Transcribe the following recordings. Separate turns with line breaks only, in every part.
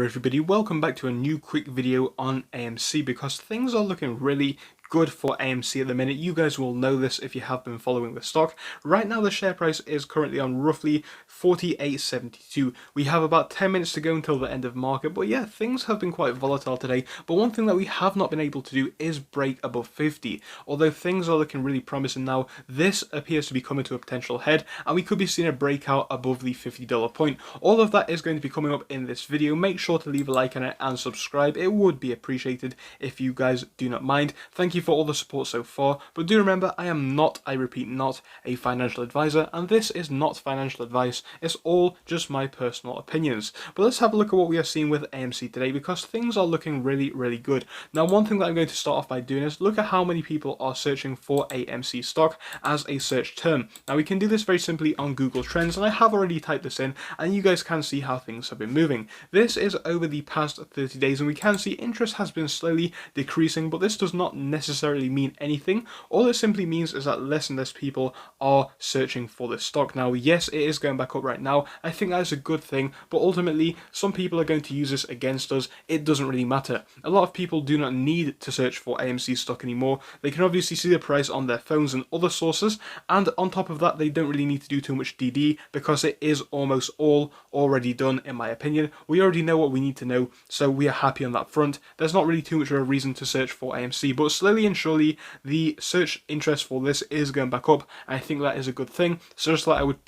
there everybody, welcome back to a new quick video on AMC because things are looking really good for AMC at the minute. You guys will know this if you have been following the stock. Right now the share price is currently on roughly 48.72. We have about 10 minutes to go until the end of market, but yeah, things have been quite volatile today. But one thing that we have not been able to do is break above 50. Although things are looking really promising now, this appears to be coming to a potential head and we could be seeing a breakout above the $50 point. All of that is going to be coming up in this video. Make sure to leave a like on it and subscribe. It would be appreciated if you guys do not mind. Thank you for all the support so far, but do remember I am not, I repeat, not a financial advisor, and this is not financial advice. It's all just my personal opinions. But let's have a look at what we are seeing with AMC today because things are looking really good. Now, one thing that I'm going to start off by doing is look at how many people are searching for AMC stock as a search term. Now, we can do this very simply on Google Trends, and I have already typed this in, and you guys can see how things have been moving. This is over the past 30 days, and we can see interest has been slowly decreasing, but this does not necessarily mean anything. All it simply means is that less and less people are searching for this stock. Now, yes, it is going back up right now. I think that is a good thing, but ultimately, some people are going to use this against us. It doesn't really matter. A lot of people do not need to search for AMC stock anymore. They can obviously see the price on their phones and other sources, and on top of that, they don't really need to do too much DD because it is almost all already done, in my opinion. We already know what we need to know, so we are happy on that front. There's not really too much of a reason to search for AMC, but slowly and surely the search interest for this is going back up, and I think that is a good thing. So just like I would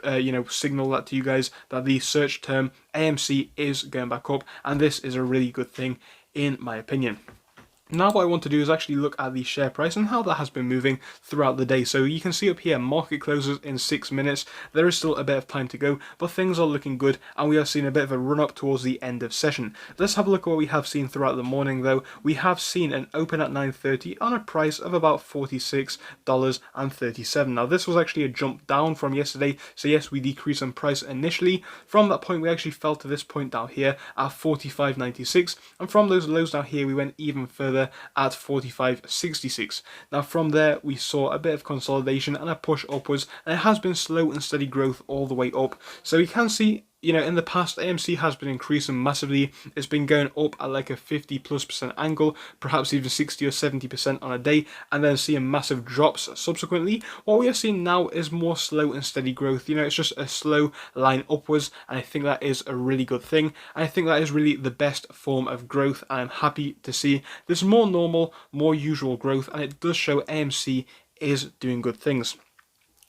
signal that to you guys that the search term AMC is going back up, and this is a really good thing in my opinion. Now what I want to do is actually look at the share price and how that has been moving throughout the day. So you can see up here, market closes in 6 minutes. There is still a bit of time to go, but things are looking good and we are seeing a bit of a run up towards the end of session. Let's have a look at what we have seen throughout the morning though. We have seen an open at 9:30 on a price of about $46.37. Now this was actually a jump down from yesterday. So yes, we decreased in price initially. From that point, we actually fell to this point down here at $45.96. And from those lows down here, we went even further at $45.66. Now from there we saw a bit of consolidation and a push upwards, and it has been slow and steady growth all the way up. So we can see, in the past, AMC has been increasing massively. It's been going up at like a 50+% angle, perhaps even 60 or 70% on a day, and then seeing massive drops subsequently. What we are seeing now is more slow and steady growth. It's just a slow line upwards, and I think that is a really good thing. And I think that is really the best form of growth, and I'm happy to see this more normal, more usual growth, and it does show AMC is doing good things.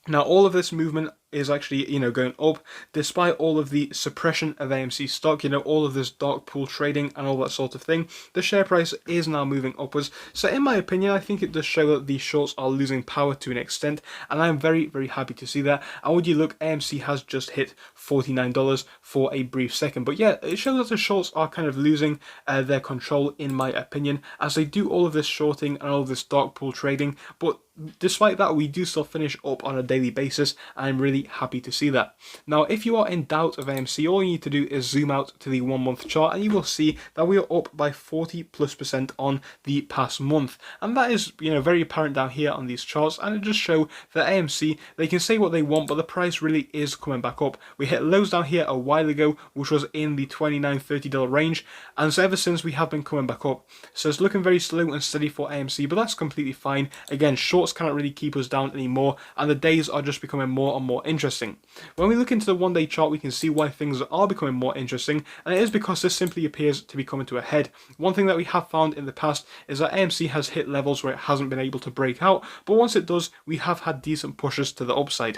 Now, all of this movement is actually, going up despite all of the suppression of AMC stock, all of this dark pool trading and all that sort of thing. The share price is now moving upwards. So in my opinion, I think it does show that the shorts are losing power to an extent, and I'm very happy to see that. And would you look, AMC has just hit $49 for a brief second. But yeah, it shows that the shorts are kind of losing their control, in my opinion, as they do all of this shorting and all of this dark pool trading. But despite that, we do still finish up on a daily basis, and I'm really happy to see that. Now, if you are in doubt of AMC, all you need to do is zoom out to the 1 month chart, and you will see that we are up by 40+% on the past month. And that is, very apparent down here on these charts, and it just show that AMC, they can say what they want, but the price really is coming back up. We hit lows down here a while ago, which was in the $29-$30 range, and so ever since we have been coming back up. So it's looking very slow and steady for AMC, but that's completely fine. Again, shorts cannot really keep us down anymore, and the days are just becoming more and more interesting. When we look into the 1 day chart, we can see why things are becoming more interesting, and it is because this simply appears to be coming to a head. One thing that we have found in the past is that AMC has hit levels where it hasn't been able to break out, but once it does, we have had decent pushes to the upside.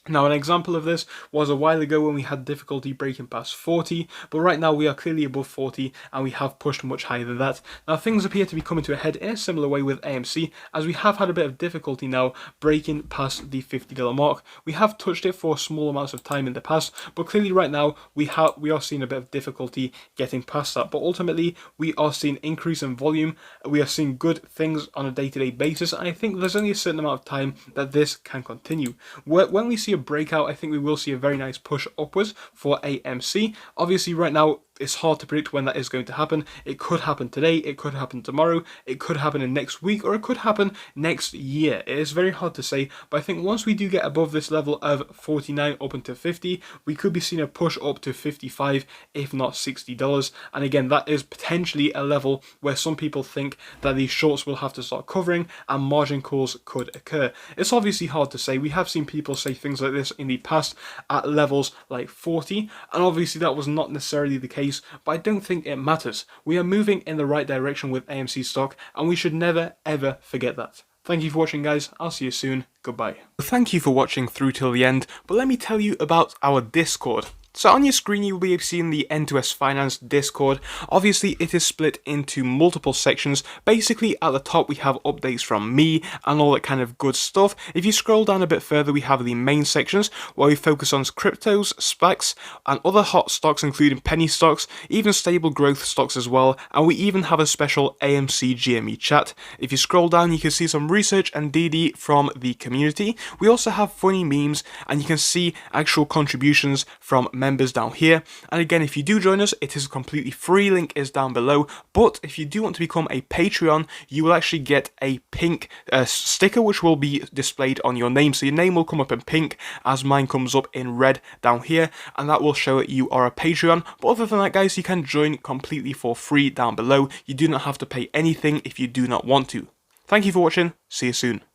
Now, an example of this was a while ago when we had difficulty breaking past 40, but right now we are clearly above 40 and we have pushed much higher than that. Now, things appear to be coming to a head in a similar way with AMC, as we have had a bit of difficulty now breaking past the $50 mark. We have touched it for small amounts of time in the past, but clearly right now we are seeing a bit of difficulty getting past that. But ultimately, we are seeing increase in volume, we are seeing good things on a day-to-day basis, and I think there's only a certain amount of time that this can continue. When we see a breakout, I think we will see a very nice push upwards for AMC. Obviously right now it's hard to predict when that is going to happen. It could happen today, it could happen tomorrow, it could happen in next week, or it could happen next year. It is very hard to say, but I think once we do get above this level of 49 up into 50, we could be seeing a push up to 55, if not $60. And again, that is potentially a level where some people think that these shorts will have to start covering and margin calls could occur. It's obviously hard to say. We have seen people say things like this in the past at levels like 40, and obviously that was not necessarily the case, but I don't think it matters. We are moving in the right direction with AMC stock, and we should never ever forget that. Thank you for watching, guys. I'll see you soon. Goodbye. Thank you for watching through till the end, but let me tell you about our Discord. So on your screen you will be seeing the N2S Finance Discord. Obviously it is split into multiple sections. Basically at the top we have updates from me and all that kind of good stuff. If you scroll down a bit further we have the main sections where we focus on cryptos, SPACs and other hot stocks including penny stocks, even stable growth stocks as well, and we even have a special AMC GME chat. If you scroll down you can see some research and DD from the community. We also have funny memes and you can see actual contributions from members down here. And again, if you do join us, it is completely free, link is down below. But if you do want to become a Patreon, you will actually get a pink sticker which will be displayed on your name. So your name will come up in pink as mine comes up in red down here, and that will show that you are a Patreon. But other than that, guys, you can join completely for free down below. You do not have to pay anything if you do not want to. Thank you for watching. See you soon.